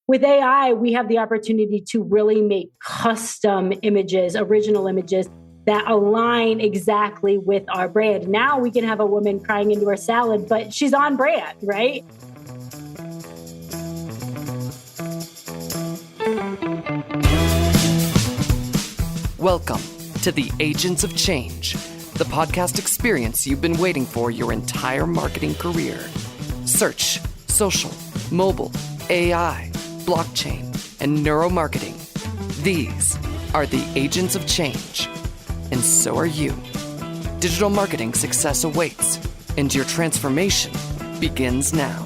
with AI, we have the opportunity to really make custom images, original images that align exactly with our brand. Now we can have a woman crying into her salad, but she's on brand, right? Welcome to the Agents of Change, the podcast experience you've been waiting for your entire marketing career. Search, social, mobile, AI, blockchain, and neuromarketing. These are the Agents of Change, and so are you. Digital marketing success awaits, and your transformation begins now.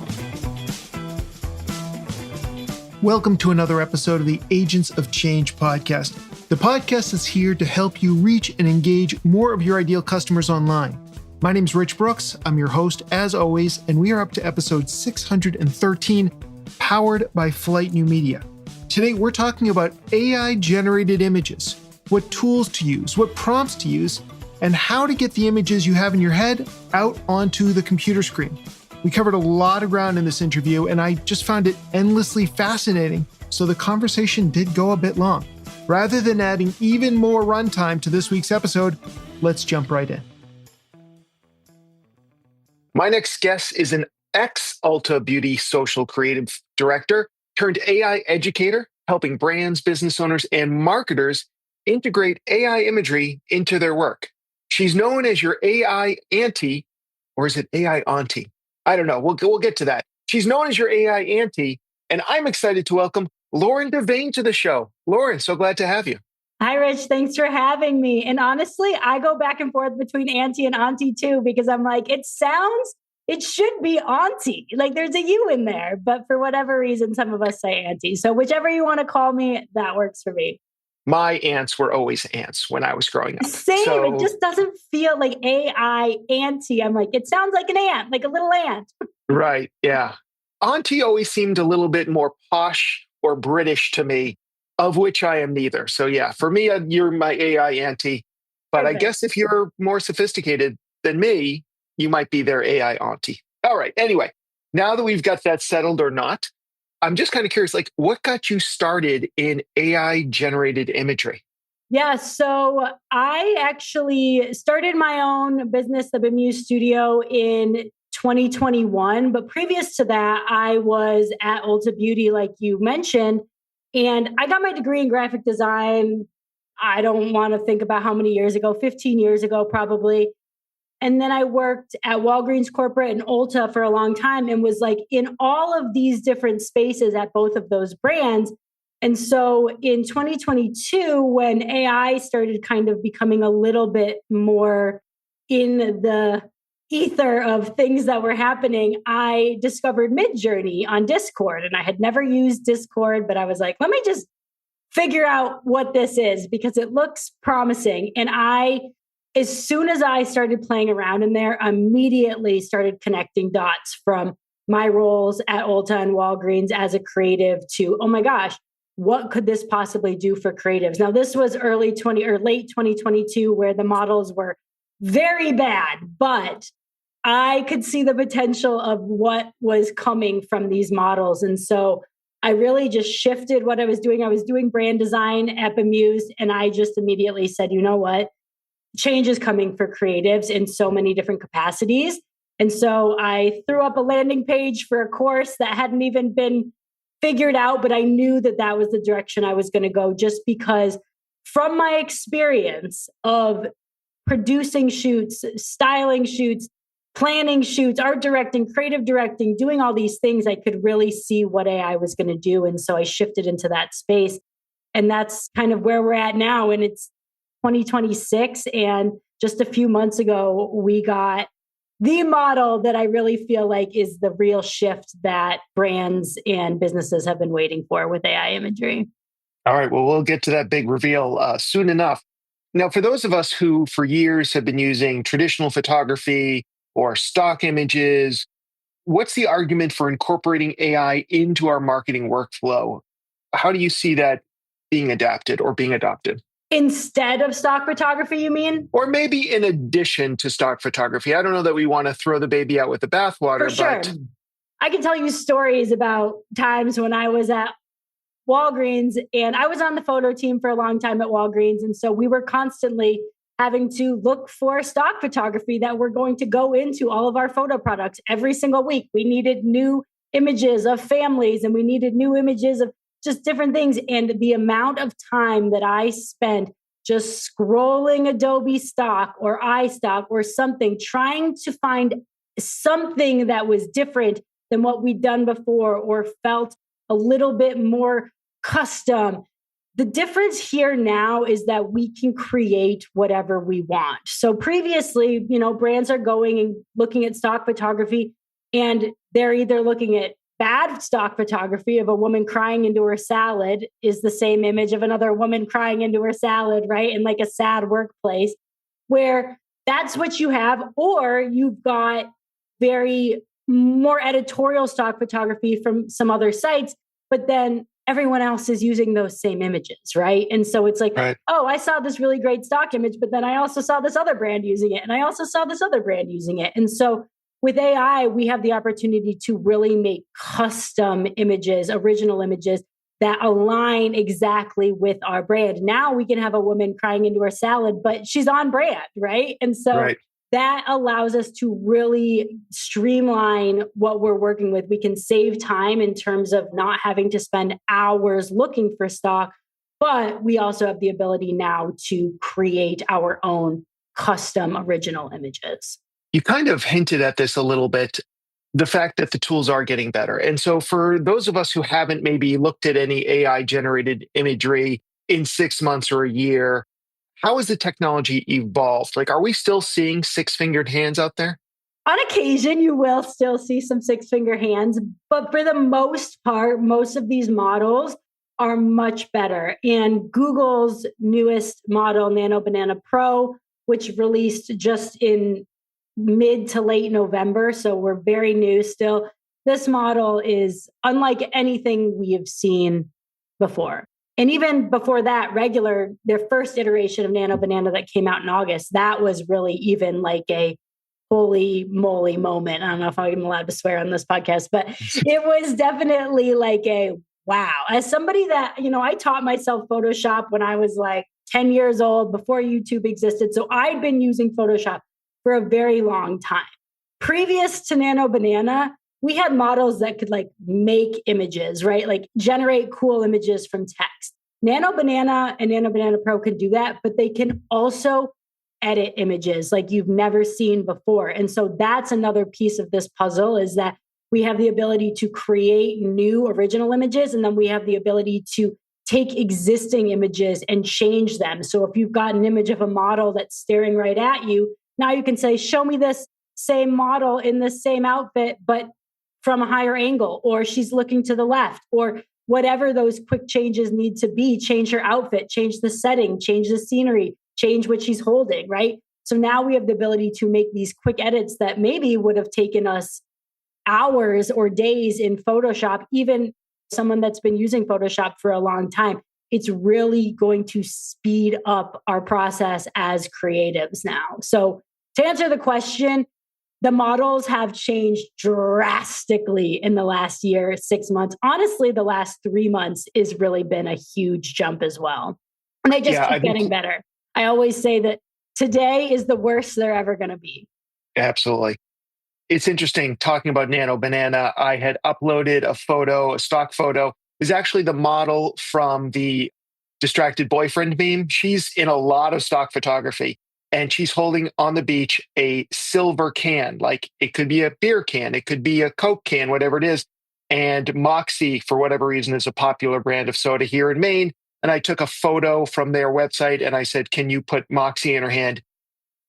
Welcome to another episode of the Agents of Change podcast. The podcast is here to help you reach and engage more of your ideal customers online. My name is Rich Brooks. I'm your host, as always, and we are up to episode 613, powered by Flight New Media. Today, we're talking about AI-generated images, what tools to use, what prompts to use, and how to get the images you have in your head out onto the computer screen. We covered a lot of ground in this interview, and I just found it endlessly fascinating, so the conversation did go a bit long. Rather than adding even more runtime to this week's episode, let's jump right in. My next guest is an ex-Ulta Beauty social creative director turned AI educator, helping brands, business owners, and marketers integrate AI imagery into their work. She's known as your AI auntie, or is it AI auntie? I don't know. We'll get to that. She's known as your AI auntie, and I'm excited to welcome Lauren deVane to the show. Lauren, so glad to have you. Hi, Rich. Thanks for having me. And honestly, I go back and forth between auntie and auntie too, because I'm like, it should be auntie. Like there's a U in there, but for whatever reason, some of us say auntie. So whichever you want to call me, that works for me. My aunts were always aunts when I was growing up. Same. So, it just doesn't feel like AI auntie. I'm like, it sounds like an ant, like a little ant. Right. Yeah. Auntie always seemed a little bit more posh or British to me, of which I am neither. So yeah, for me, you're my AI auntie. But perfect. I guess if you're more sophisticated than me, you might be their AI auntie. All right. Anyway, now that we've got that settled or not, I'm just kind of curious, like what got you started in AI generated imagery? Yeah, so I actually started my own business, the Bemuse Studio, in 2021. But previous to that, I was at Ulta Beauty, like you mentioned, and I got my degree in graphic design. I don't want to think about how many years ago, 15 years ago, probably. And then I worked at Walgreens Corporate and Ulta for a long time and was like in all of these different spaces at both of those brands. And so in 2022, when AI started kind of becoming a little bit more in the ether of things that were happening, I discovered Midjourney on Discord. And I had never used Discord, but I was like, let me just figure out what this is because it looks promising. And as soon as I started playing around in there, immediately started connecting dots from my roles at Ulta and Walgreens as a creative to, oh my gosh, what could this possibly do for creatives? Now, this was late 2022, where the models were very bad, but I could see the potential of what was coming from these models. And so I really just shifted what I was doing. I was doing brand design at Bemuse, and I just immediately said, you know what? Change is coming for creatives in so many different capacities. And so I threw up a landing page for a course that hadn't even been figured out, but I knew that that was the direction I was going to go just because from my experience of producing shoots, styling shoots, planning shoots, art directing, creative directing, doing all these things, I could really see what AI was going to do. And so I shifted into that space. And that's kind of where we're at now. And it's 2026. And just a few months ago, we got the model that I really feel like is the real shift that brands and businesses have been waiting for with AI imagery. All right. Well, we'll get to that big reveal soon enough. Now, for those of us who for years have been using traditional photography or stock images, what's the argument for incorporating AI into our marketing workflow? How do you see that being adapted or being adopted? Instead of stock photography, you mean? Or maybe in addition to stock photography. I don't know that we want to throw the baby out with the bathwater, For sure. but I can tell you stories about times when I was at Walgreens, and I was on the photo team for a long time at Walgreens. And so we were constantly having to look for stock photography that were going to go into all of our photo products every single week. We needed new images of families and we needed new images of just different things. And the amount of time that I spent just scrolling Adobe stock or iStock or something, trying to find something that was different than what we'd done before or felt a little bit more custom. The difference here now is that we can create whatever we want. So previously, brands are going and looking at stock photography, and they're either looking at bad stock photography of a woman crying into her salad is the same image of another woman crying into her salad, right? In like a sad workplace, where that's what you have, or you've got very more editorial stock photography from some other sites, but then everyone else is using those same images, right? And so it's like, right. Oh, I saw this really great stock image, but then I also saw this other brand using it, and I also saw this other brand using it. And so with AI, we have the opportunity to really make custom images, original images that align exactly with our brand. Now we can have a woman crying into her salad, but she's on brand, right? And so that allows us to really streamline what we're working with. We can save time in terms of not having to spend hours looking for stock, but we also have the ability now to create our own custom original images. You kind of hinted at this a little bit, the fact that the tools are getting better. And so for those of us who haven't maybe looked at any AI generated imagery in 6 months or a year, how has the technology evolved? Like, are we still seeing six-fingered hands out there? On occasion, you will still see some six-finger hands, but for the most part, most of these models are much better. And Google's newest model, Nano Banana Pro, which released just in mid to late November, so we're very new still. This model is unlike anything we have seen before. And even before that, their first iteration of Nano Banana that came out in August, that was really even like a holy moly moment. I don't know if I'm allowed to swear on this podcast, but it was definitely like a wow. As somebody that, I taught myself Photoshop when I was like 10 years old before YouTube existed. So I'd been using Photoshop for a very long time. Previous to Nano Banana, we had models that could like make images, right? Like generate cool images from text. Nano Banana and Nano Banana Pro can do that, but they can also edit images like you've never seen before. And so that's another piece of this puzzle, is that we have the ability to create new original images, and then we have the ability to take existing images and change them. So if you've got an image of a model that's staring right at you, now you can say, show me this same model in the same outfit, but from a higher angle, or she's looking to the left, or whatever those quick changes need to be. Change her outfit, change the setting, change the scenery, change what she's holding, right? So now we have the ability to make these quick edits that maybe would have taken us hours or days in Photoshop, even someone that's been using Photoshop for a long time. It's really going to speed up our process as creatives now. So to answer the question, the models have changed drastically in the last year, 6 months. Honestly, the last 3 months has really been a huge jump as well. And they just keep getting better. I always say that today is the worst they're ever going to be. Absolutely. It's interesting talking about Nano Banana. I had uploaded a stock photo. It was actually the model from the Distracted Boyfriend meme. She's in a lot of stock photography. And she's holding on the beach a silver can, like it could be a beer can, it could be a Coke can, whatever it is. And Moxie, for whatever reason, is a popular brand of soda here in Maine. And I took a photo from their website and I said, can you put Moxie in her hand?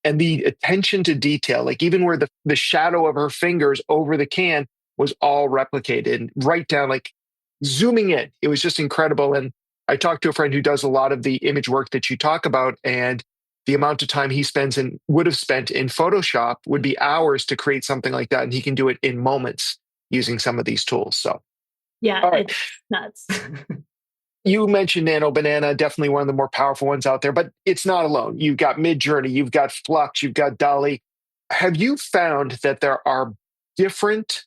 And the attention to detail, like even where the shadow of her fingers over the can was all replicated and right down, like zooming in. It was just incredible. And I talked to a friend who does a lot of the image work that you talk about, and the amount of time he spends and would have spent in Photoshop would be hours to create something like that. And he can do it in moments using some of these tools. So, yeah, it's nuts. You mentioned Nano Banana, definitely one of the more powerful ones out there, but it's not alone. You've got Midjourney, you've got Flux, you've got Dolly. Have you found that there are different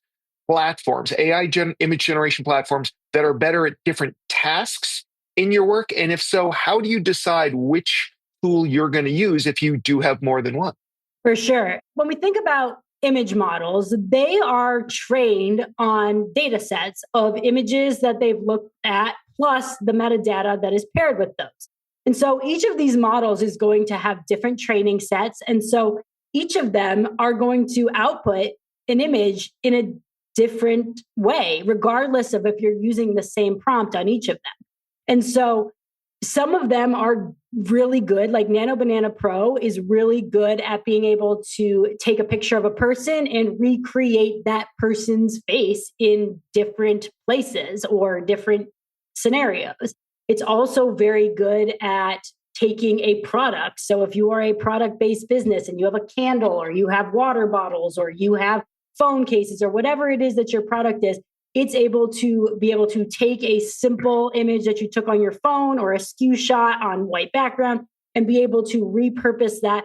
platforms, image generation platforms, that are better at different tasks in your work? And if so, how do you decide which tool you're going to use if you do have more than one? For sure. When we think about image models, they are trained on data sets of images that they've looked at, plus the metadata that is paired with those. And so each of these models is going to have different training sets. And so each of them are going to output an image in a different way, regardless of if you're using the same prompt on each of them. And so some of them are really good, like Nano Banana Pro is really good at being able to take a picture of a person and recreate that person's face in different places or different scenarios. It's also very good at taking a product. So if you are a product-based business and you have a candle or you have water bottles or you have phone cases or whatever it is that your product is, it's able to take a simple image that you took on your phone or a skew shot on white background and be able to repurpose that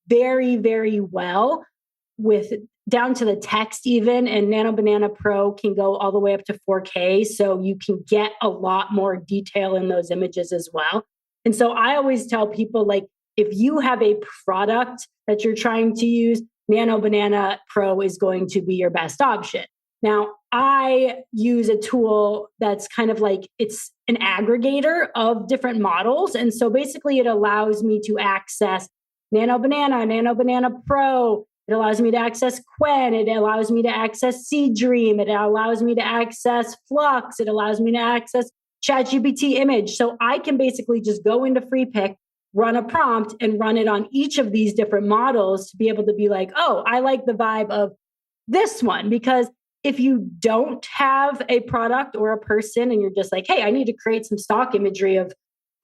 very, very well with down to the text even. And Nano Banana Pro can go all the way up to 4K. So you can get a lot more detail in those images as well. And so I always tell people, like, if you have a product that you're trying to use, Nano Banana Pro is going to be your best option. Now, I use a tool that's kind of like, it's an aggregator of different models. And so basically it allows me to access Nano Banana Pro. It allows me to access Quen. It allows me to access Seedream. It allows me to access Flux. It allows me to access ChatGPT image. So I can basically just go into FreePick, run a prompt and run it on each of these different models to be able to be like, oh, I like the vibe of this one. Because if you don't have a product or a person and you're just like, hey, I need to create some stock imagery of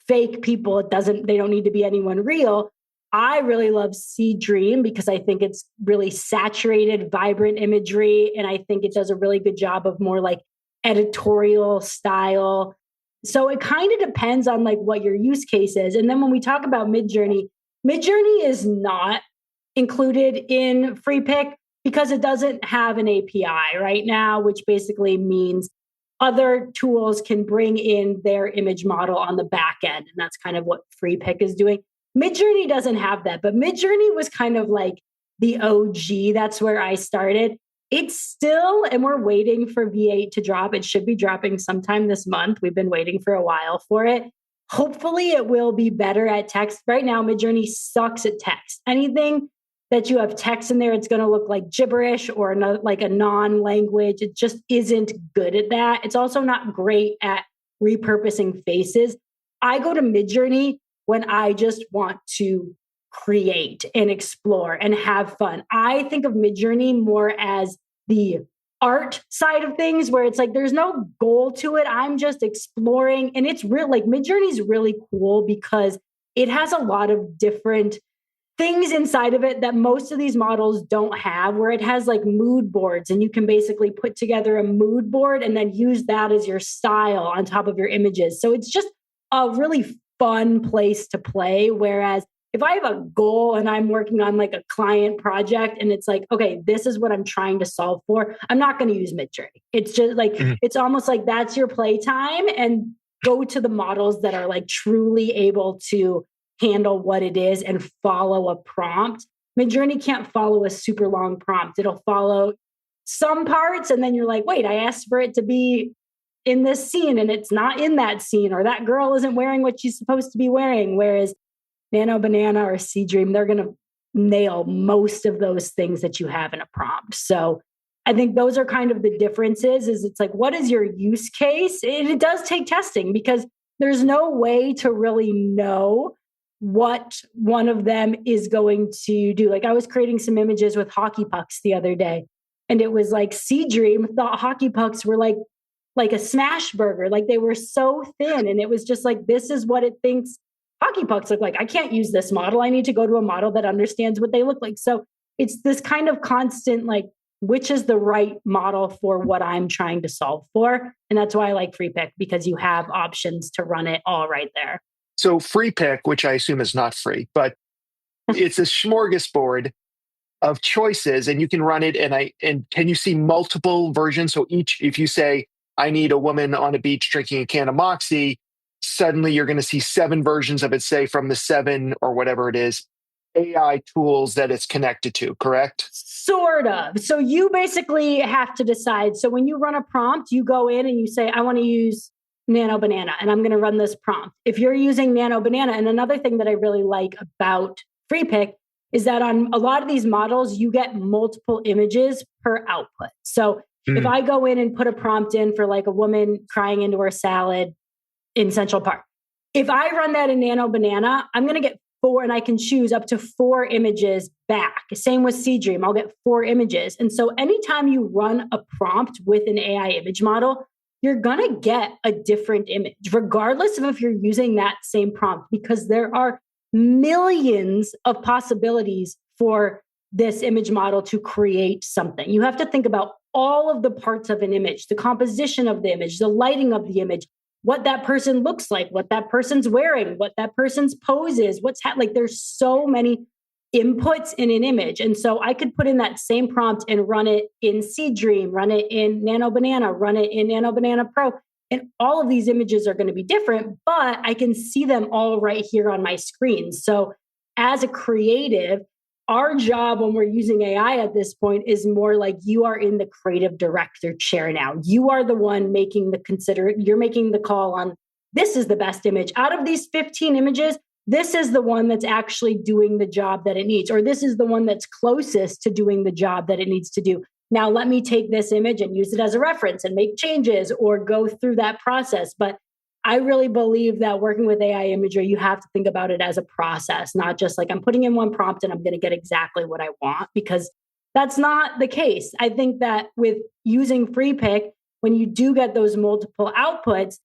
fake people, they don't need to be anyone real. I really love Seedream because I think it's really saturated, vibrant imagery. And I think it does a really good job of more like editorial style. So it kind of depends on like what your use case is. And then when we talk about Midjourney is not included in FreePick because it doesn't have an API right now, which basically means other tools can bring in their image model on the back end. And that's kind of what FreePick is doing. Midjourney doesn't have that, but Midjourney was kind of like the OG. That's where I started. It's still, and we're waiting for V8 to drop. It should be dropping sometime this month. We've been waiting for a while for it. Hopefully it will be better at text. Right now, Midjourney sucks at text. Anything that you have text in there, it's going to look like gibberish or like a non-language. It just isn't good at that. It's also not great at repurposing faces. I go to Midjourney when I just want to create and explore and have fun. I think of Midjourney more as the art side of things where it's like there's no goal to it. I'm just exploring. And it's real, like Midjourney is really cool because it has a lot of different things inside of it that most of these models don't have, where it has like mood boards and you can basically put together a mood board and then use that as your style on top of your images. So it's just a really fun place to play. Whereas if I have a goal and I'm working on like a client project and it's like, okay, this is what I'm trying to solve for, I'm not going to use Midjourney. It's just like, It's almost like that's your playtime, and go to the models that are like truly able to handle what it is and follow a prompt. Midjourney can't follow a super long prompt. It'll follow some parts and then you're like, wait, I asked for it to be in this scene and it's not in that scene, or that girl isn't wearing what she's supposed to be wearing. Whereas Nano Banana or Seedream, they're going to nail most of those things that you have in a prompt. So I think those are kind of the differences. Is it's like, what is your use case? And it does take testing because there's no way to really know what one of them is going to do. Like I was creating some images with hockey pucks the other day, and it was like Seedream thought hockey pucks were like a smash burger. Like they were so thin. And it was just like, this is what it thinks hockey pucks look like. I can't use this model. I need to go to a model that understands what they look like. So it's this kind of constant, like, which is the right model for what I'm trying to solve for. And that's why I like FreePick, because you have options to run it all right there. So FreePick, which I assume is not free, but it's a smorgasbord of choices, and you can run it. And can you see multiple versions? So if you say, I need a woman on a beach drinking a can of Moxie, suddenly you're going to see 7 versions of it, say from the 7 or whatever it is, AI tools that it's connected to, correct? Sort of. So you basically have to decide. So when you run a prompt, you go in and you say, I want to use Nano Banana and I'm going to run this prompt. If you're using Nano Banana, and another thing that I really like about FreePick is that on a lot of these models, you get multiple images per output. So if I go in and put a prompt in for like a woman crying into her salad in Central Park, if I run that in Nano Banana, I'm going to get 4, and I can choose up to 4 images back. Same with Seedream, I'll get 4 images. And so anytime you run a prompt with an AI image model, you're going to get a different image, regardless of if you're using that same prompt, because there are millions of possibilities for this image model to create something. You have to think about all of the parts of an image, the composition of the image, the lighting of the image, what that person looks like, what that person's wearing, what that person's pose is, like there's so many inputs in an image. And so I could put in that same prompt and run it in Seedream, run it in Nano Banana, run it in Nano Banana Pro. And all of these images are going to be different, but I can see them all right here on my screen. So as a creative, our job when we're using AI at this point is more like you are in the creative director chair now. You are the one making you're making the call on this is the best image. Out of these 15 images, this is the one that's actually doing the job that it needs, or this is the one that's closest to doing the job that it needs to do. Now, let me take this image and use it as a reference and make changes or go through that process. But I really believe that working with AI imagery, you have to think about it as a process, not just like I'm putting in one prompt and I'm going to get exactly what I want, because that's not the case. I think that with using FreePick, when you do get those multiple outputs,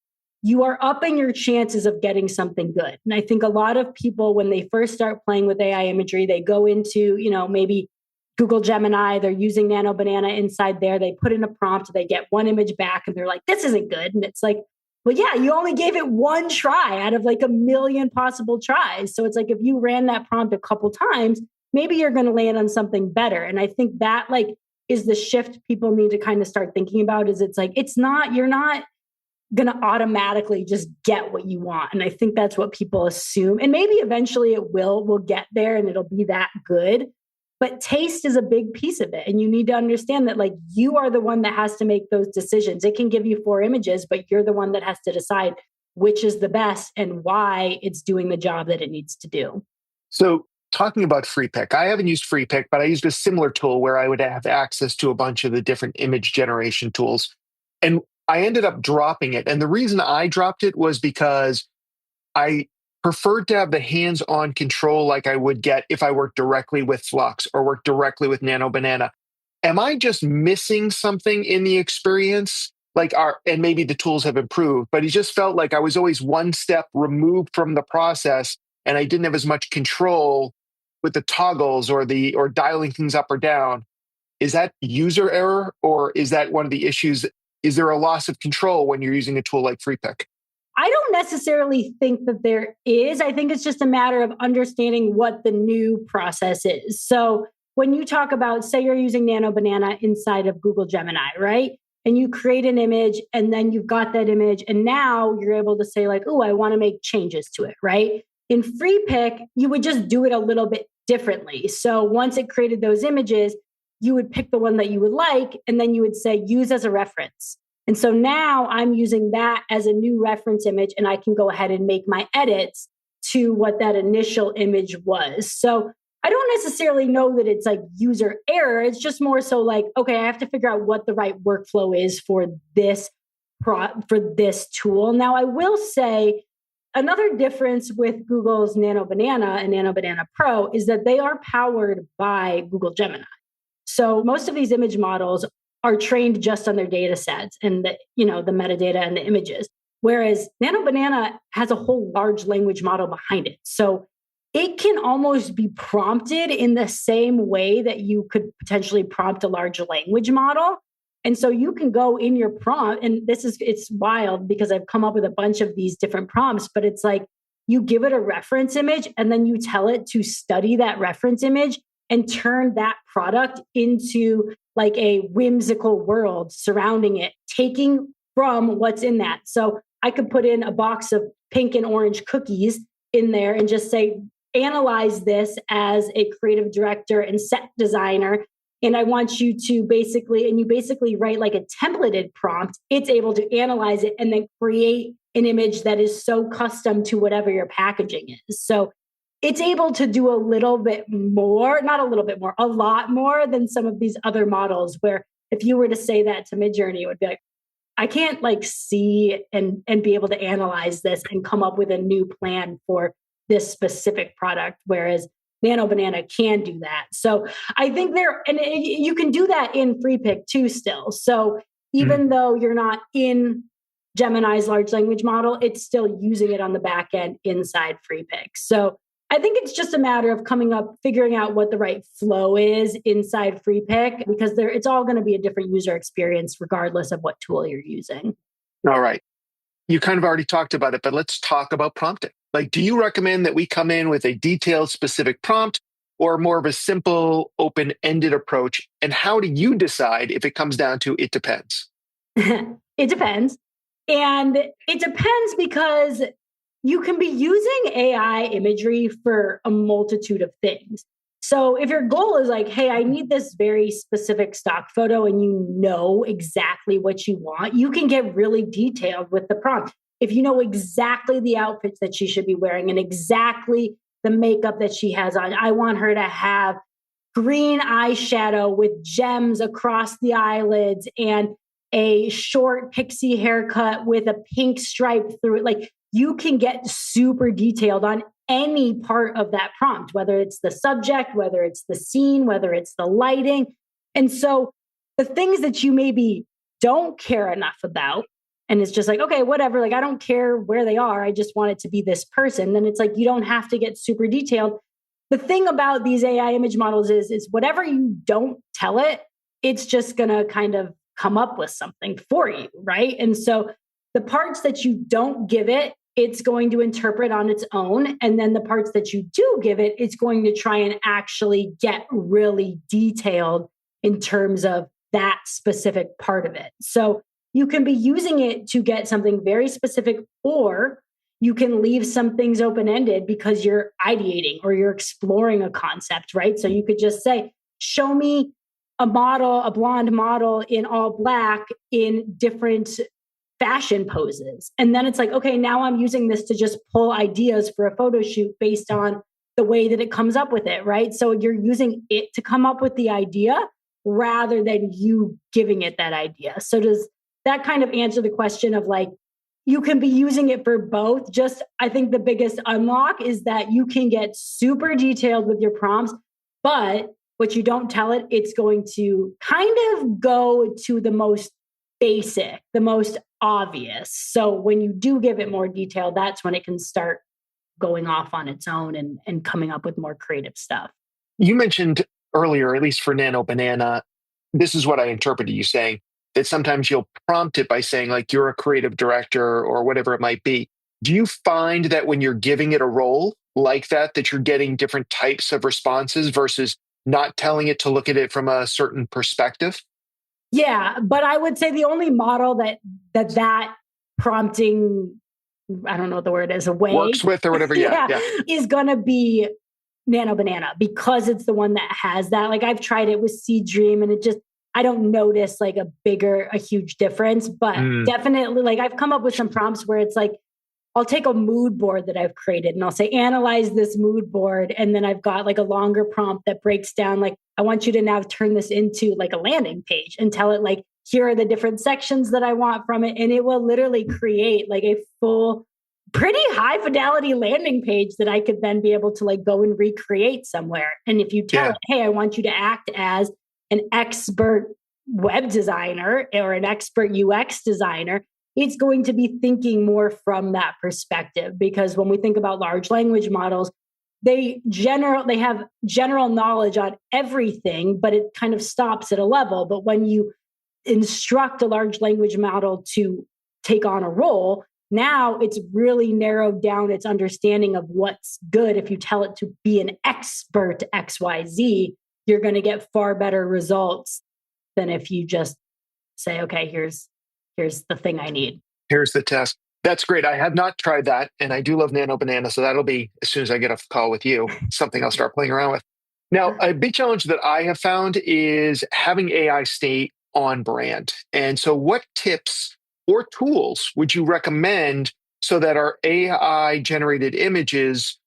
you are upping your chances of getting something good. And I think a lot of people, when they first start playing with AI imagery, they go into, maybe Google Gemini, they're using Nano Banana inside there. They put in a prompt, they get one image back and they're like, this isn't good. And it's like, well, yeah, you only gave it one try out of like a million possible tries. So it's like, if you ran that prompt a couple times, maybe you're going to land on something better. And I think that like is the shift people need to kind of start thinking about is it's like, you're not going to automatically just get what you want. And I think that's what people assume. And maybe eventually we'll get there and it'll be that good. But taste is a big piece of it. And you need to understand that like you are the one that has to make those decisions. It can give you 4 images, but you're the one that has to decide which is the best and why it's doing the job that it needs to do. So talking about FreePick, I haven't used FreePick, but I used a similar tool where I would have access to a bunch of the different image generation tools. And I ended up dropping it. And the reason I dropped it was because I preferred to have the hands-on control like I would get if I worked directly with Flux or worked directly with Nano Banana. Am I just missing something in the experience? And maybe the tools have improved, but it just felt like I was always one step removed from the process and I didn't have as much control with the toggles or dialing things up or down. Is that user error or is that one of the issues? Is there a loss of control when you're using a tool like FreePick? I don't necessarily think that there is. I think it's just a matter of understanding what the new process is. So when you talk about, say you're using Nano Banana inside of Google Gemini, right? And you create an image and then you've got that image and now you're able to say like, oh, I want to make changes to it, right? In FreePick, you would just do it a little bit differently. So once it created those images, you would pick the one that you would like and then you would say use as a reference. And so now I'm using that as a new reference image and I can go ahead and make my edits to what that initial image was. So I don't necessarily know that it's like user error. It's just more so like, okay, I have to figure out what the right workflow is for this tool. Now, I will say another difference with Google's Nano Banana and Nano Banana Pro is that they are powered by Google Gemini. So most of these image models are trained just on their data sets and the metadata and the images. Whereas Nano Banana has a whole large language model behind it. So it can almost be prompted in the same way that you could potentially prompt a large language model. And so you can go in your prompt, and it's wild because I've come up with a bunch of these different prompts, but it's like you give it a reference image and then you tell it to study that reference image and turn that product into like a whimsical world surrounding it, taking from what's in that. So I could put in a box of pink and orange cookies in there and just say, analyze this as a creative director and set designer. And I want you to basically write like a templated prompt. It's able to analyze it and then create an image that is so custom to whatever your packaging is. So it's able to do a little bit more, not a little bit more, a lot more than some of these other models where if you were to say that to Midjourney, it would be like, I can't like see and be able to analyze this and come up with a new plan for this specific product. Whereas Nano Banana can do that. So I think you can do that in FreePic too still. So even though you're not in Gemini's large language model, it's still using it on the back end inside FreePic. So I think it's just a matter of figuring out what the right flow is inside FreePic, because it's all going to be a different user experience regardless of what tool you're using. All right. You kind of already talked about it, but let's talk about prompting. Like, do you recommend that we come in with a detailed, specific prompt or more of a simple, open-ended approach? And how do you decide if it comes down to it depends? It depends. And it depends because you can be using AI imagery for a multitude of things. So if your goal is like, hey, I need this very specific stock photo and you know exactly what you want, you can get really detailed with the prompt. If you know exactly the outfits that she should be wearing and exactly the makeup that she has on, I want her to have green eyeshadow with gems across the eyelids and a short pixie haircut with a pink stripe through it. Like, you can get super detailed on any part of that prompt, whether it's the subject, whether it's the scene, whether it's the lighting. And so the things that you maybe don't care enough about, and it's just like, okay, whatever, like I don't care where they are, I just want it to be this person, then it's like you don't have to get super detailed. The thing about these AI image models is whatever you don't tell it, it's just going to kind of come up with something for you, right? And so the parts that you don't give it, it's going to interpret on its own. And then the parts that you do give it, it's going to try and actually get really detailed in terms of that specific part of it. So you can be using it to get something very specific, or you can leave some things open-ended because you're ideating or you're exploring a concept, right? So you could just say, show me a blonde model in all black in different fashion poses. And then it's like, okay, now I'm using this to just pull ideas for a photo shoot based on the way that it comes up with it, right? So you're using it to come up with the idea rather than you giving it that idea. So does that kind of answer the question of like, you can be using it for both? Just, I think the biggest unlock is that you can get super detailed with your prompts, but what you don't tell it, it's going to kind of go to the most basic, the most obvious. So when you do give it more detail, that's when it can start going off on its own and coming up with more creative stuff. You mentioned earlier, at least for Nano Banana, this is what I interpreted you saying, that sometimes you'll prompt it by saying like you're a creative director or whatever it might be. Do you find that when you're giving it a role like that you're getting different types of responses versus not telling it to look at it from a certain perspective? Yeah, but I would say the only model that prompting, I don't know what the word is, works with or whatever, yeah. is going to be Nano Banana because it's the one that has that. Like I've tried it with Seed Dream and I don't notice like a huge difference, but definitely like I've come up with some prompts where it's like, I'll take a mood board that I've created and I'll say, analyze this mood board. And then I've got like a longer prompt that breaks down, like, I want you to now turn this into like a landing page and tell it like, here are the different sections that I want from it. And it will literally create like a full, pretty high fidelity landing page that I could then be able to like go and recreate somewhere. And if you tell it, hey, I want you to act as an expert web designer or an expert UX designer, it's going to be thinking more from that perspective. Because when we think about large language models, they have general knowledge on everything, but it kind of stops at a level. But when you instruct a large language model to take on a role, now it's really narrowed down its understanding of what's good. If you tell it to be an expert XYZ, you're going to get far better results than if you just say, okay, here's here's the thing I need. Here's the test. That's great. I have not tried that. And I do love Nano Banana. So that'll be, as soon as I get off the call with you, something I'll start playing around with. Now, a big challenge that I have found is having AI stay on brand. And so what tips or tools would you recommend so that our AI generated images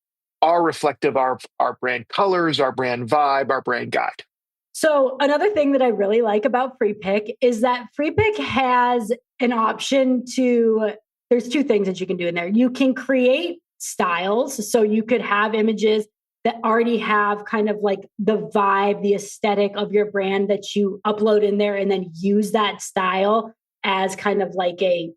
are reflective of our brand colors, our brand vibe, our brand guide? So another thing that I really like about FreePic is that FreePic has an option to, there's two things that you can do in there. You can create styles. So you could have images that already have kind of like the vibe, the aesthetic of your brand that you upload in there, and then use that style as kind of like a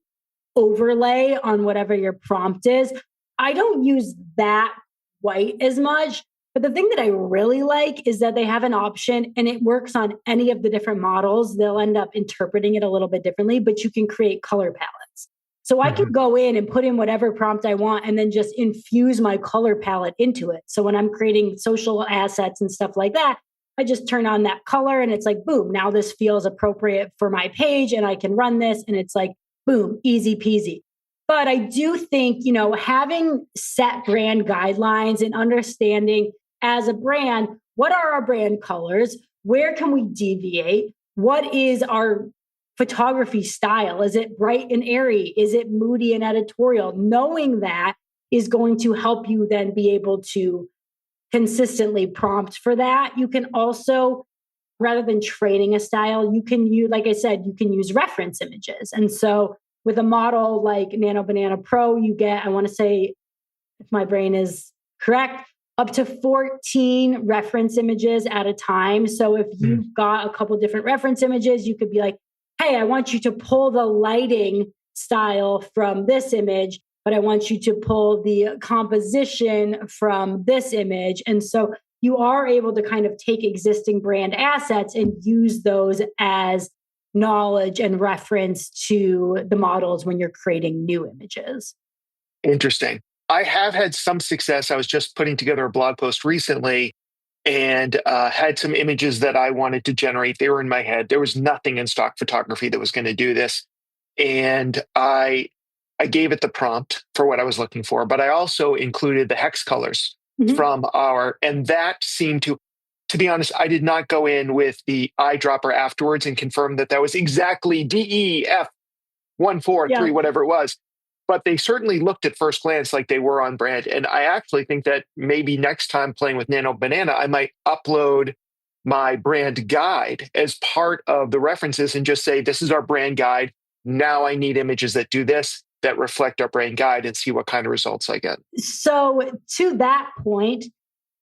overlay on whatever your prompt is. I don't use that quite as much. But the thing that I really like is that they have an option and it works on any of the different models. They'll end up interpreting it a little bit differently, but you can create color palettes. So I can go in and put in whatever prompt I want and then just infuse my color palette into it. So when I'm creating social assets and stuff like that, I just turn on that color and it's like, boom, now this feels appropriate for my page and I can run this and it's like, boom, easy peasy. But I do think, having set brand guidelines and understanding as a brand, what are our brand colors? Where can we deviate? What is our photography style? Is it bright and airy? Is it moody and editorial? Knowing that is going to help you then be able to consistently prompt for that. You can also, rather than training a style, you can use, like I said, you can use reference images. And so with a model like Nano Banana Pro, you get, I want to say, if my brain is correct, up to 14 reference images at a time. So if you've got a couple different reference images, you could be like, hey, I want you to pull the lighting style from this image, but I want you to pull the composition from this image. And so you are able to kind of take existing brand assets and use those as knowledge and reference to the models when you're creating new images. Interesting. I have had some success. I was just putting together a blog post recently and had some images that I wanted to generate. They were in my head. There was nothing in stock photography that was going to do this. And I gave it the prompt for what I was looking for, but I also included the hex colors from and that seemed to be honest, I did not go in with the eyedropper afterwards and confirm that was exactly DEF 143, whatever it was. But they certainly looked at first glance like they were on brand. And I actually think that maybe next time playing with Nano Banana, I might upload my brand guide as part of the references and just say, this is our brand guide. Now I need images that do this, that reflect our brand guide, and see what kind of results I get. So to that point,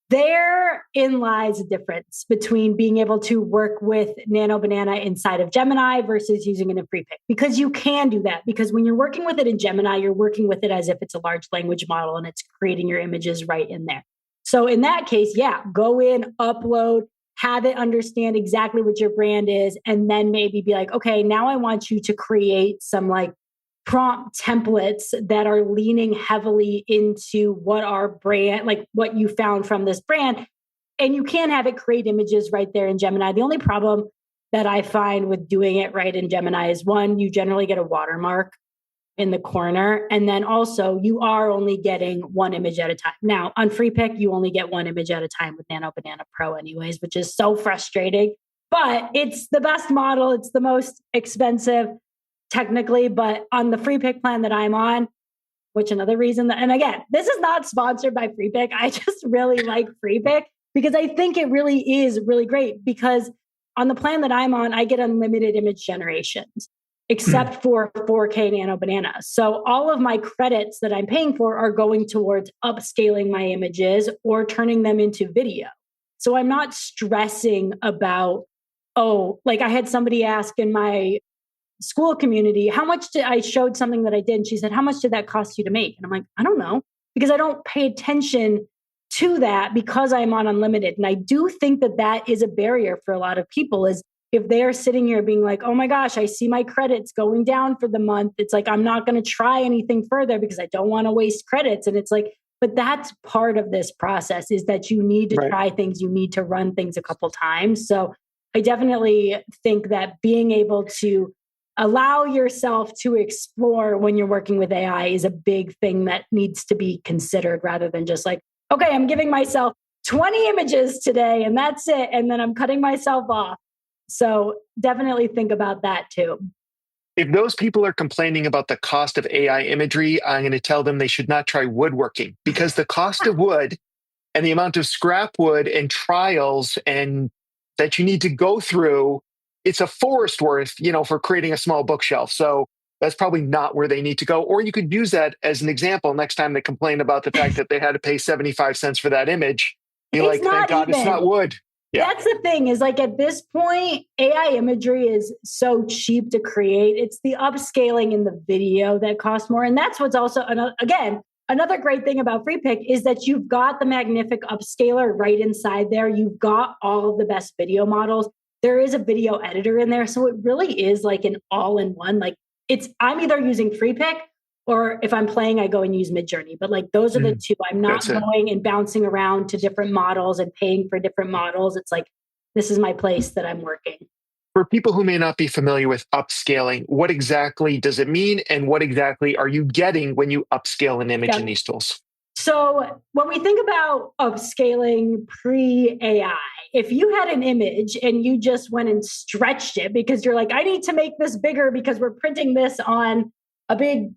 therein lies a difference between being able to work with Nano Banana inside of Gemini versus using it in FreePic. Because you can do that. Because when you're working with it in Gemini, you're working with it as if it's a large language model and it's creating your images right in there. So in that case, go in, upload, have it understand exactly what your brand is, and then maybe be like, okay, now I want you to create some like prompt templates that are leaning heavily into what our brand, like what you found from this brand. And you can have it create images right there in Gemini. The only problem that I find with doing it right in Gemini is one, you generally get a watermark in the corner. And then also you are only getting one image at a time. Now on FreePic, you only get one image at a time with Nano Banana Pro anyways, which is so frustrating, but it's the best model. It's the most expensive technically, but on the FreePic plan that I'm on, which another reason that, and again, this is not sponsored by FreePic. I just really like FreePic because I think it really is really great, because on the plan that I'm on, I get unlimited image generations, except for 4K Nano Banana. So all of my credits that I'm paying for are going towards upscaling my images or turning them into video. So I'm not stressing about, like I had somebody ask in my school community, how much did I showed something that I did? And she said, how much did that cost you to make? And I'm like, I don't know, because I don't pay attention to that because I'm on unlimited. And I do think that that is a barrier for a lot of people, is if they're sitting here being like, oh my gosh, I see my credits going down for the month. It's like, I'm not going to try anything further because I don't want to waste credits. And it's like, but that's part of this process, is that you need to try things. You need to run things a couple times. So I definitely think that being able to allow yourself to explore when you're working with AI is a big thing that needs to be considered rather than just like, okay, I'm giving myself 20 images today and that's it. And then I'm cutting myself off. So definitely think about that too. If those people are complaining about the cost of AI imagery, I'm going to tell them they should not try woodworking because the cost of wood and the amount of scrap wood and trials and that you need to go through, it's a forest worth, for creating a small bookshelf. So that's probably not where they need to go. Or you could use that as an example next time they complain about the fact that they had to pay 75 cents for that image. Be It's like, thank not God it's not even. wood. Yeah. That's the thing is like at this point, AI imagery is so cheap to create. It's the upscaling in the video that costs more. And that's what's also, again, another great thing about FreePic is that you've got the Magnific upscaler right inside there. You've got all of the best video models. There is a video editor in there. So it really is like an all-in-one. Like I'm either using FreePic or if I'm playing, I go and use Midjourney. But like those are the two. I'm not going and bouncing around to different models and paying for different models. It's like, this is my place that I'm working. For people who may not be familiar with upscaling, what exactly does it mean? And what exactly are you getting when you upscale an image in these tools? So when we think about upscaling pre-AI, if you had an image and you just went and stretched it because you're like, I need to make this bigger because we're printing this on a big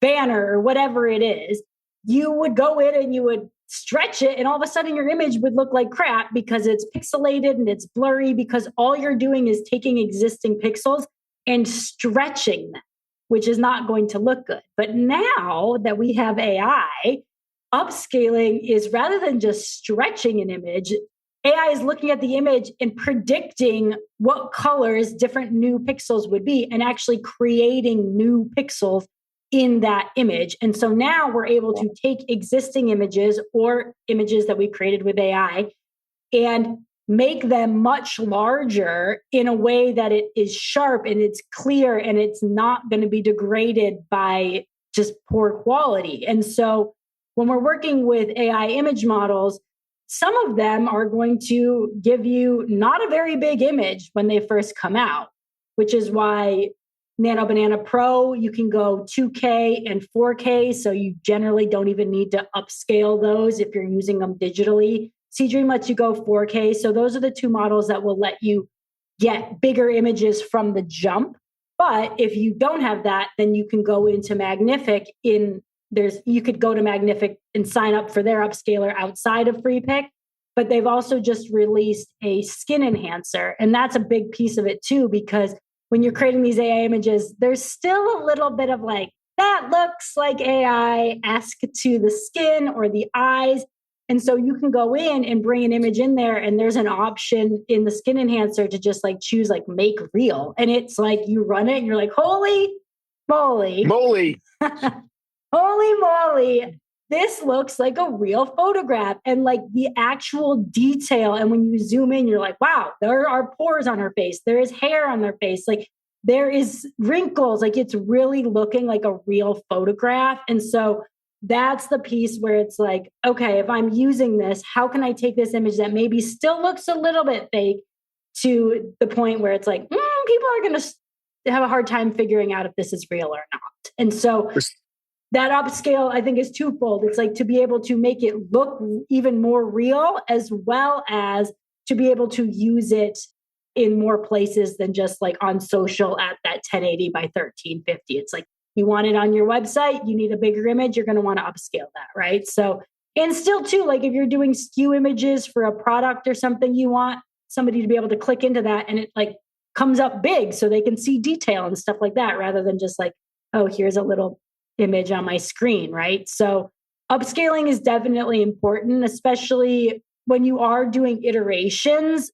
banner or whatever it is, you would go in and you would stretch it and all of a sudden your image would look like crap because it's pixelated and it's blurry because all you're doing is taking existing pixels and stretching them, which is not going to look good. But now that we have AI, upscaling is rather than just stretching an image, AI is looking at the image and predicting what colors different new pixels would be and actually creating new pixels in that image. And so now we're able to take existing images or images that we created with AI and make them much larger in a way that it is sharp and it's clear and it's not going to be degraded by just poor quality. And so when we're working with AI image models, some of them are going to give you not a very big image when they first come out, which is why Nano Banana Pro, you can go 2K and 4K. So you generally don't even need to upscale those if you're using them digitally. C-Dream lets you go 4K. So those are the two models that will let you get bigger images from the jump. But if you don't have that, then you can go into Magnific you could go to Magnific and sign up for their upscaler outside of FreePic. But they've also just released a skin enhancer. And that's a big piece of it too, because when you're creating these AI images, there's still a little bit of like, that looks like AI-esque to the skin or the eyes. And so you can go in and bring an image in there and there's an option in the skin enhancer to just like choose like make real. And it's like you run it and you're like, holy moly. Holy moly. This looks like a real photograph and like the actual detail. And when you zoom in, you're like, wow, there are pores on her face. There is hair on their face. Like there is wrinkles. Like it's really looking like a real photograph. And so that's the piece where it's like, okay, if I'm using this, how can I take this image that maybe still looks a little bit fake to the point where it's like, people are going to have a hard time figuring out if this is real or not. And so that upscale, I think, is twofold. It's like to be able to make it look even more real, as well as to be able to use it in more places than just like on social at that 1080 by 1350. It's like you want it on your website, you need a bigger image, you're going to want to upscale that, right? So, and still too, like if you're doing SKU images for a product or something, you want somebody to be able to click into that and it like comes up big so they can see detail and stuff like that, rather than just like, oh, here's a little image on my screen, right? So upscaling is definitely important, especially when you are doing iterations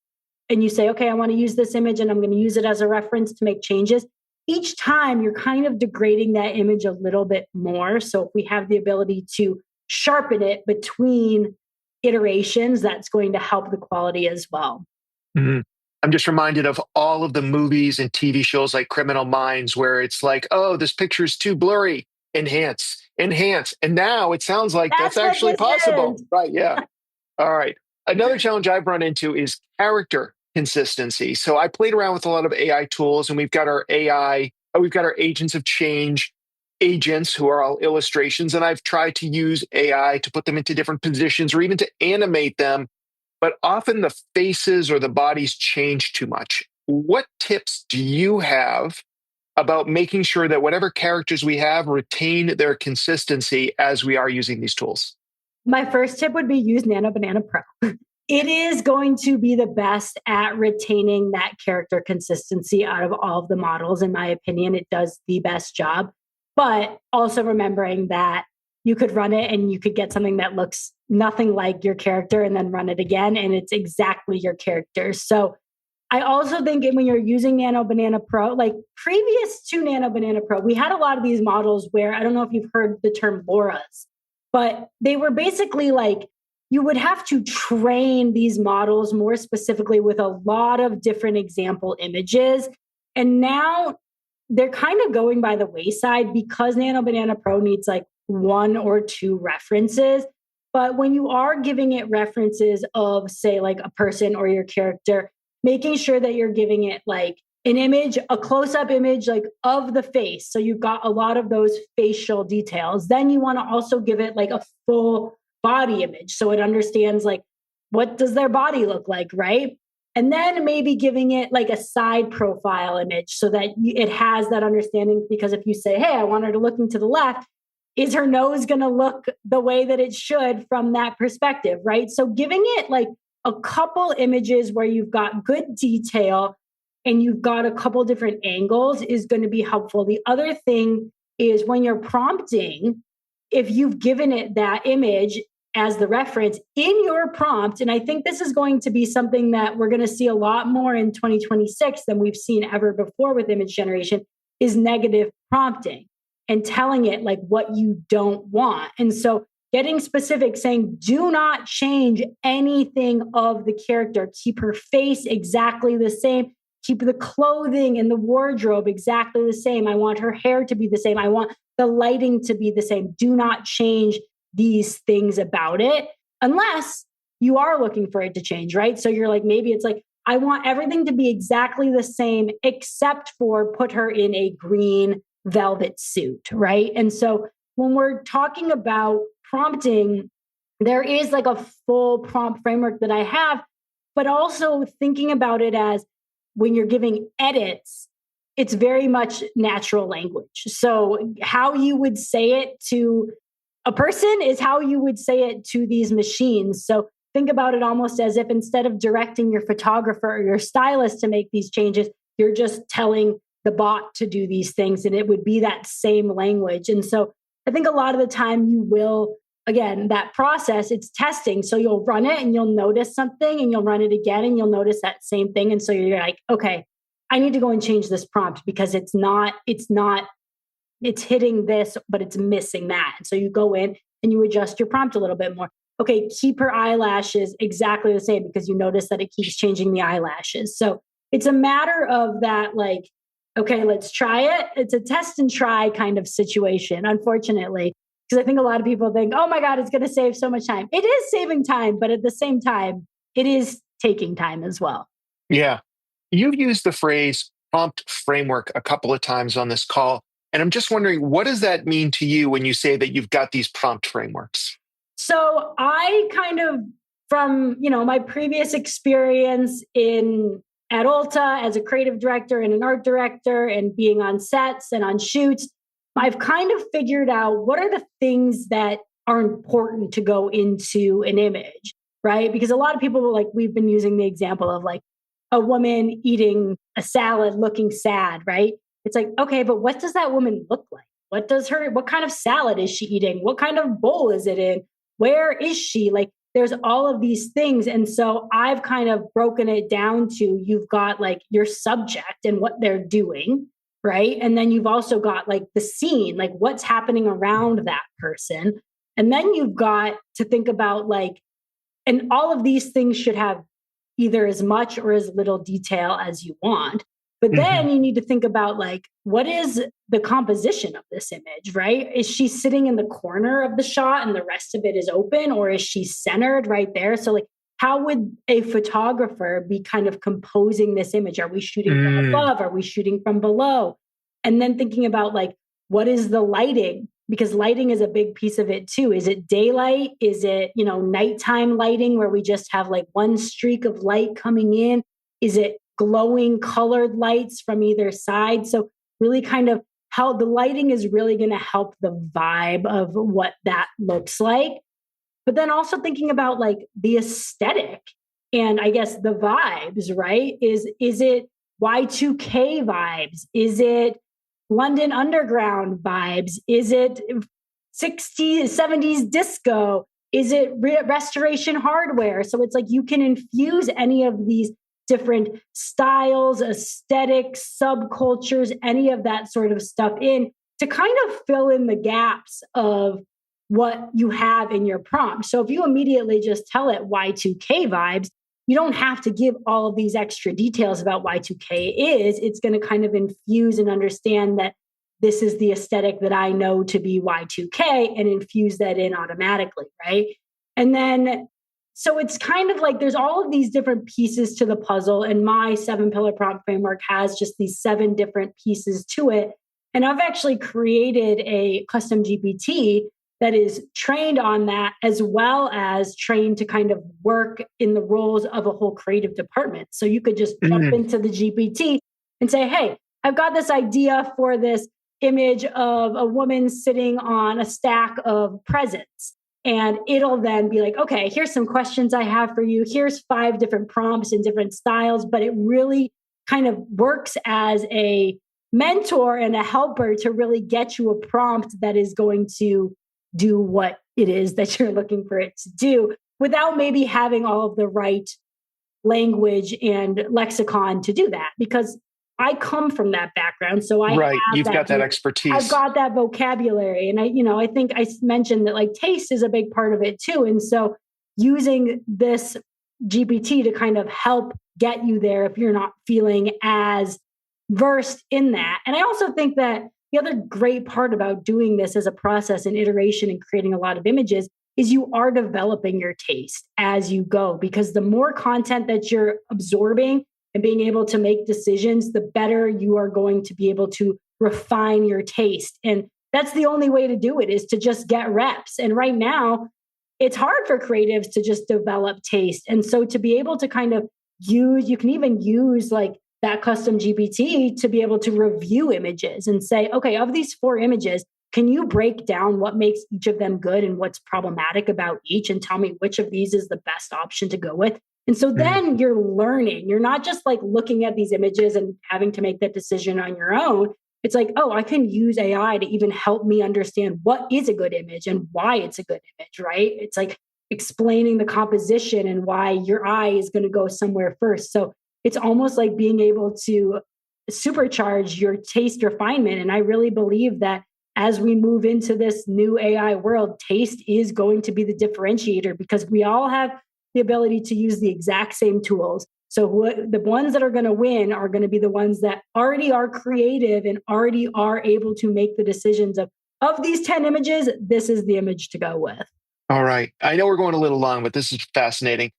and you say, okay, I want to use this image and I'm going to use it as a reference to make changes. Each time you're kind of degrading that image a little bit more. So if we have the ability to sharpen it between iterations, that's going to help the quality as well. Mm-hmm. I'm just reminded of all of the movies and TV shows like Criminal Minds, where it's like, oh, this picture is too blurry. Enhance. And now it sounds like that's actually possible. Right. Yeah. All right. Another challenge I've run into is character consistency. So I played around with a lot of AI tools and we've got our AI we've got our agents of change agents who are all illustrations, and I've tried to use AI to put them into different positions or even to animate them, but often the faces or the bodies change too much. What tips do you have about making sure that whatever characters we have retain their consistency as we are using these tools? My first tip would be use Nano Banana Pro. It is going to be the best at retaining that character consistency out of all of the models. In my opinion, it does the best job. But also remembering that you could run it and you could get something that looks nothing like your character and then run it again, and it's exactly your character. So I also think when you're using Nano Banana Pro, like previous to Nano Banana Pro, we had a lot of these models where, I don't know if you've heard the term Lauras, but they were basically like, you would have to train these models more specifically with a lot of different example images. And now they're kind of going by the wayside because Nano Banana Pro needs like 1 or 2 references. But when you are giving it references of, say, like a person or your character, making sure that you're giving it like an image, a close-up image like of the face. So you've got a lot of those facial details. Then you want to also give it like a full body image so it understands like what does their body look like, right? And then maybe giving it like a side profile image so that it has that understanding. Because if you say, hey, I want her to looking to the left, is her nose going to look the way that it should from that perspective, right? So giving it like a couple images where you've got good detail and you've got a couple different angles is going to be helpful. The other thing is when you're prompting, if you've given it that image as the reference in your prompt, and I think this is going to be something that we're going to see a lot more in 2026 than we've seen ever before with image generation, is negative prompting and telling it like what you don't want. And so getting specific, saying, do not change anything of the character. Keep her face exactly the same. Keep the clothing and the wardrobe exactly the same. I want her hair to be the same. I want the lighting to be the same. Do not change these things about it unless you are looking for it to change, right? So you're like, maybe it's like, I want everything to be exactly the same except for put her in a green velvet suit, right? And so when we're talking about prompting, there is like a full prompt framework that I have, but also thinking about it as when you're giving edits, it's very much natural language. So how you would say it to a person is how you would say it to these machines. So think about it almost as if instead of directing your photographer or your stylist to make these changes, you're just telling the bot to do these things, and it would be that same language. And so I think a lot of the time you will, again, that process, it's testing. So you'll run it and you'll notice something and you'll run it again and you'll notice that same thing. And so you're like, okay, I need to go and change this prompt because it's hitting this, but it's missing that. And so you go in and you adjust your prompt a little bit more. Okay, keep her eyelashes exactly the same because you notice that it keeps changing the eyelashes. So it's a matter of that, like, okay, let's try it. It's a test and try kind of situation, unfortunately, because I think a lot of people think, oh my God, it's going to save so much time. It is saving time, but at the same time, it is taking time as well. Yeah. You've used the phrase prompt framework a couple of times on this call. And I'm just wondering, what does that mean to you when you say that you've got these prompt frameworks? So I kind of, from my previous experience at Ulta as a creative director and an art director and being on sets and on shoots, I've kind of figured out what are the things that are important to go into an image, right? Because a lot of people, like we've been using the example of like a woman eating a salad looking sad, right? It's like, okay, but what does that woman look like? What kind of salad is she eating? What kind of bowl is it in? Where is she? Like, there's all of these things. And so I've kind of broken it down to, you've got like your subject and what they're doing, right? And then you've also got like the scene, like what's happening around that person. And then you've got to think about like, and all of these things should have either as much or as little detail as you want. But then you need to think about like, what is the composition of this image, right? Is she sitting in the corner of the shot and the rest of it is open, or is she centered right there? So like, how would a photographer be kind of composing this image? Are we shooting from above? Are we shooting from below? And then thinking about like, what is the lighting? Because lighting is a big piece of it too. Is it daylight? Is it, nighttime lighting where we just have like one streak of light coming in? Is it glowing colored lights from either side? So really kind of how the lighting is really going to help the vibe of what that looks like. But then also thinking about like the aesthetic and I guess the vibes, right? Is it Y2K vibes? Is it London Underground vibes? Is it 60s, 70s disco? Is it restoration hardware? So it's like you can infuse any of these different styles, aesthetics, subcultures, any of that sort of stuff in to kind of fill in the gaps of what you have in your prompt. So if you immediately just tell it Y2K vibes, you don't have to give all of these extra details about Y2K is. It's going to kind of infuse and understand that this is the aesthetic that I know to be Y2K and infuse that in automatically, right? And then, so it's kind of like there's all of these different pieces to the puzzle, and my 7-pillar prompt framework has just these 7 different pieces to it. And I've actually created a custom GPT that is trained on that, as well as trained to kind of work in the roles of a whole creative department. So you could just jump into the GPT and say, hey, I've got this idea for this image of a woman sitting on a stack of presents. And it'll then be like, okay, here's some questions I have for you. Here's 5 different prompts in different styles, but it really kind of works as a mentor and a helper to really get you a prompt that is going to do what it is that you're looking for it to do without maybe having all of the right language and lexicon to do that. Because I come from that background. So you've got that expertise. I've got that vocabulary. And I think I mentioned that like taste is a big part of it too. And so using this GPT to kind of help get you there if you're not feeling as versed in that. And I also think that the other great part about doing this as a process and iteration and creating a lot of images is you are developing your taste as you go, because the more content that you're absorbing and being able to make decisions, the better you are going to be able to refine your taste. And that's the only way to do it, is to just get reps. And right now, it's hard for creatives to just develop taste. And so to be able to kind of you can even use like that custom GPT to be able to review images and say, okay, of these 4 images, can you break down what makes each of them good and what's problematic about each, and tell me which of these is the best option to go with? And so then you're learning. You're not just like looking at these images and having to make that decision on your own. It's like, oh, I can use AI to even help me understand what is a good image and why it's a good image, right? It's like explaining the composition and why your eye is going to go somewhere first. So it's almost like being able to supercharge your taste refinement. And I really believe that as we move into this new AI world, taste is going to be the differentiator, because we all have the ability to use the exact same tools. So the ones that are going to win are going to be the ones that already are creative and already are able to make the decisions of these 10 images, this is the image to go with. All right. I know we're going a little long, but this is fascinating.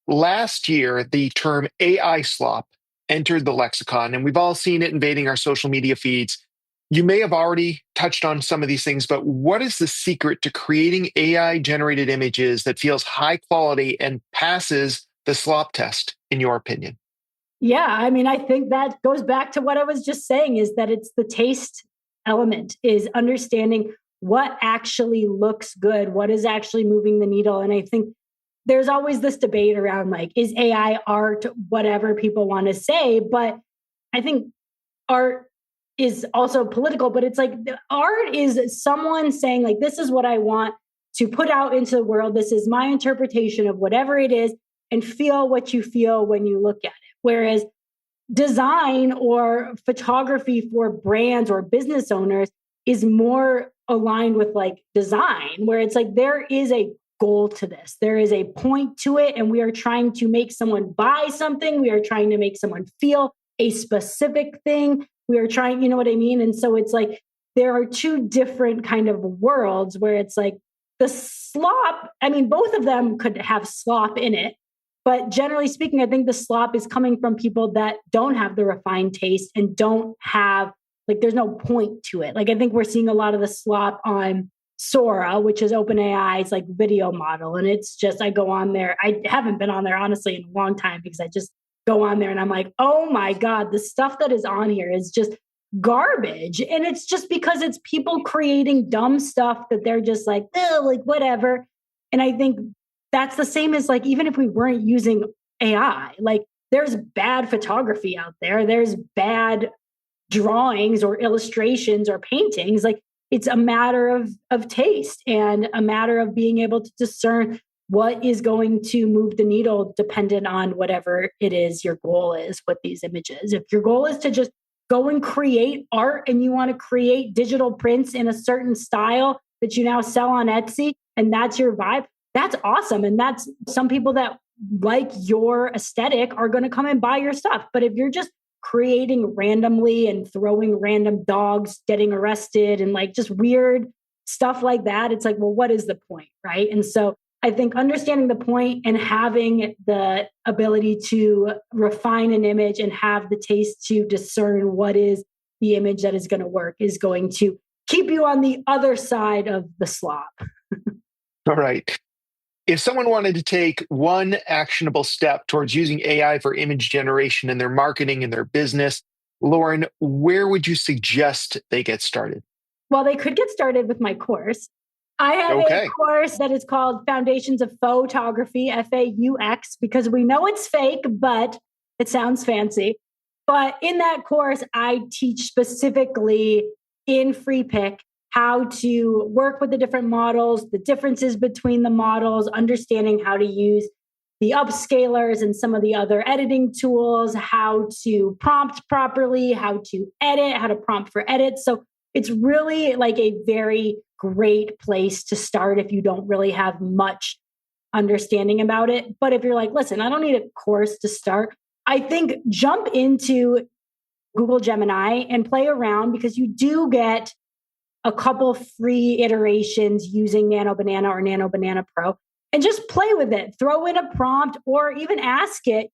Last year, the term AI slop entered the lexicon, and we've all seen it invading our social media feeds. You may have already touched on some of these things, but what is the secret to creating AI-generated images that feels high quality and passes the slop test, in your opinion? Yeah, I mean, I think that goes back to what I was just saying, is that it's the taste element, is understanding what actually looks good, what is actually moving the needle. And I think there's always this debate around like, is AI art, whatever people want to say. But I think art is also political, but it's like art is someone saying like, this is what I want to put out into the world. This is my interpretation of whatever it is, and feel what you feel when you look at it. Whereas design or photography for brands or business owners is more aligned with like design, where it's like there is a goal to this. There is a point to it, and we are trying to make someone buy something. We are trying to make someone feel a specific thing. We are trying, you know what I mean? And so it's like there are 2 different kind of worlds where it's like the slop, I mean, both of them could have slop in it. But generally speaking, I think the slop is coming from people that don't have the refined taste and don't have like there's no point to it. Like I think we're seeing a lot of the slop on Sora, which is OpenAI's like video model. And it's just, I go on there. I haven't been on there honestly in a long time because I just go on there and I'm like, oh my God, the stuff that is on here is just garbage. And it's just because it's people creating dumb stuff that they're just like, oh, like whatever. And I think that's the same as like, even if we weren't using AI, like there's bad photography out there. There's bad drawings or illustrations or paintings. Like it's a matter of taste and a matter of being able to discern what is going to move the needle dependent on whatever it is your goal is with these images. If your goal is to just go and create art and you want to create digital prints in a certain style that you now sell on Etsy and that's your vibe, that's awesome. And that's some people that like your aesthetic are going to come and buy your stuff. But if you're just creating randomly and throwing random dogs getting arrested and like just weird stuff like that, it's like, well, what is the point, right? And so I think understanding the point and having the ability to refine an image and have the taste to discern what is the image that is going to work is going to keep you on the other side of the slop. All right. If someone wanted to take one actionable step towards using AI for image generation in their marketing and their business, Lauren, where would you suggest they get started? Well, they could get started with my course. I have a course that is called Foundations of Photography, FAUX, because we know it's fake, but it sounds fancy. But in that course, I teach specifically in free pick how to work with the different models, the differences between the models, understanding how to use the upscalers and some of the other editing tools, how to prompt properly, how to edit, how to prompt for edits. So it's really like a very great place to start if you don't really have much understanding about it. But if you're like, listen, I don't need a course to start, I think jump into Google Gemini and play around because you do get a couple free iterations using Nano Banana or Nano Banana Pro and just play with it. Throw in a prompt or even ask it,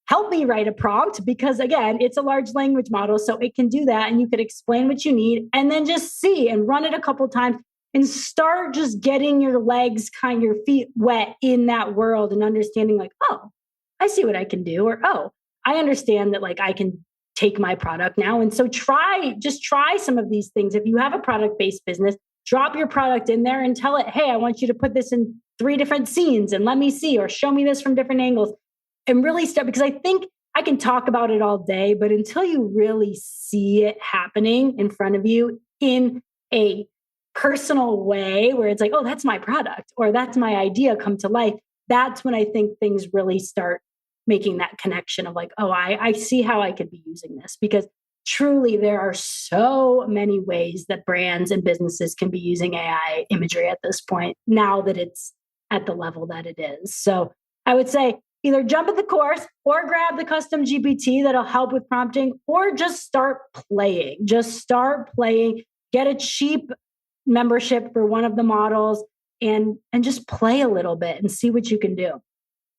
help me write a prompt because again, it's a large language model. So it can do that and you could explain what you need and then just see and run it a couple times and start just getting your legs, kind of your feet wet in that world and understanding like, oh, I see what I can do. Or, oh, I understand that like I can take my product now. And so try some of these things. If you have a product-based business, drop your product in there and tell it, hey, I want you to put this in 3 different scenes and let me see, or show me this from different angles and really start, because I think I can talk about it all day, but until you really see it happening in front of you in a personal way where it's like, oh, that's my product or that's my idea come to life, that's when I think things really start making that connection of like, oh, I see how I could be using this, because truly there are so many ways that brands and businesses can be using AI imagery at this point, now that it's at the level that it is. So I would say either jump at the course or grab the custom GPT that'll help with prompting, or just start playing. Just start playing, get a cheap membership for one of the models and just play a little bit and see what you can do.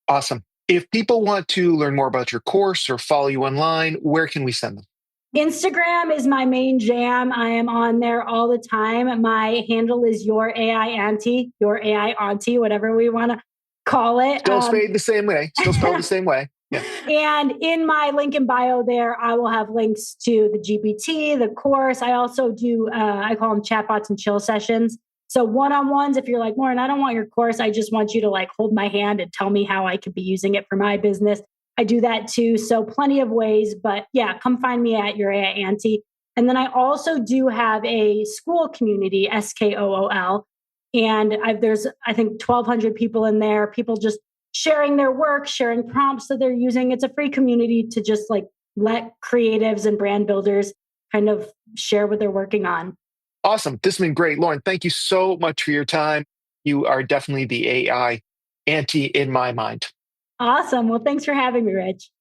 Awesome. If people want to learn more about your course or follow you online, where can we send them? Instagram is my main jam. I am on there all the time. My handle is your AI auntie, whatever we want to call it. Still spelled the same way. Yeah. And in my link in bio there, I will have links to the GPT, the course. I also do, I call them chatbots and chill sessions. So one-on-ones, if you're like, Lauren, I don't want your course. I just want you to like hold my hand and tell me how I could be using it for my business. I do that too. So plenty of ways, but yeah, come find me at your AI auntie. And then I also do have a school community, SKOOL. And there's, I think, 1,200 people in there, people just sharing their work, sharing prompts that they're using. It's a free community to just like let creatives and brand builders kind of share what they're working on. Awesome. This has been great. Lauren, thank you so much for your time. You are definitely the AI auntie in my mind. Awesome. Well, thanks for having me, Rich.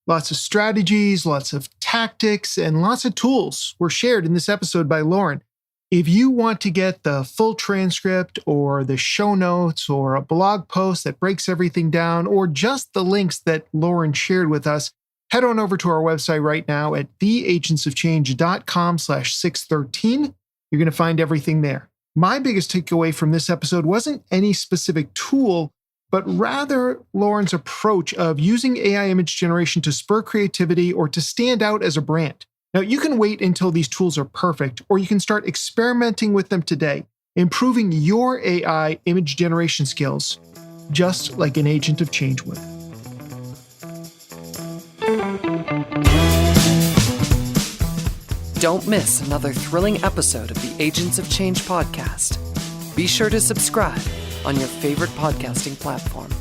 Lots of strategies, lots of tactics, and lots of tools were shared in this episode by Lauren. If you want to get the full transcript or the show notes or a blog post that breaks everything down or just the links that Lauren shared with us, Head on over to our website right now at theagentsofchange.com/613. You're going to find everything there. My biggest takeaway from this episode wasn't any specific tool, but rather Lauren's approach of using AI image generation to spur creativity or to stand out as a brand. Now, you can wait until these tools are perfect, or you can start experimenting with them today, improving your AI image generation skills, just like an agent of change would. Don't miss another thrilling episode of the Agents of Change podcast. Be sure to subscribe on your favorite podcasting platform.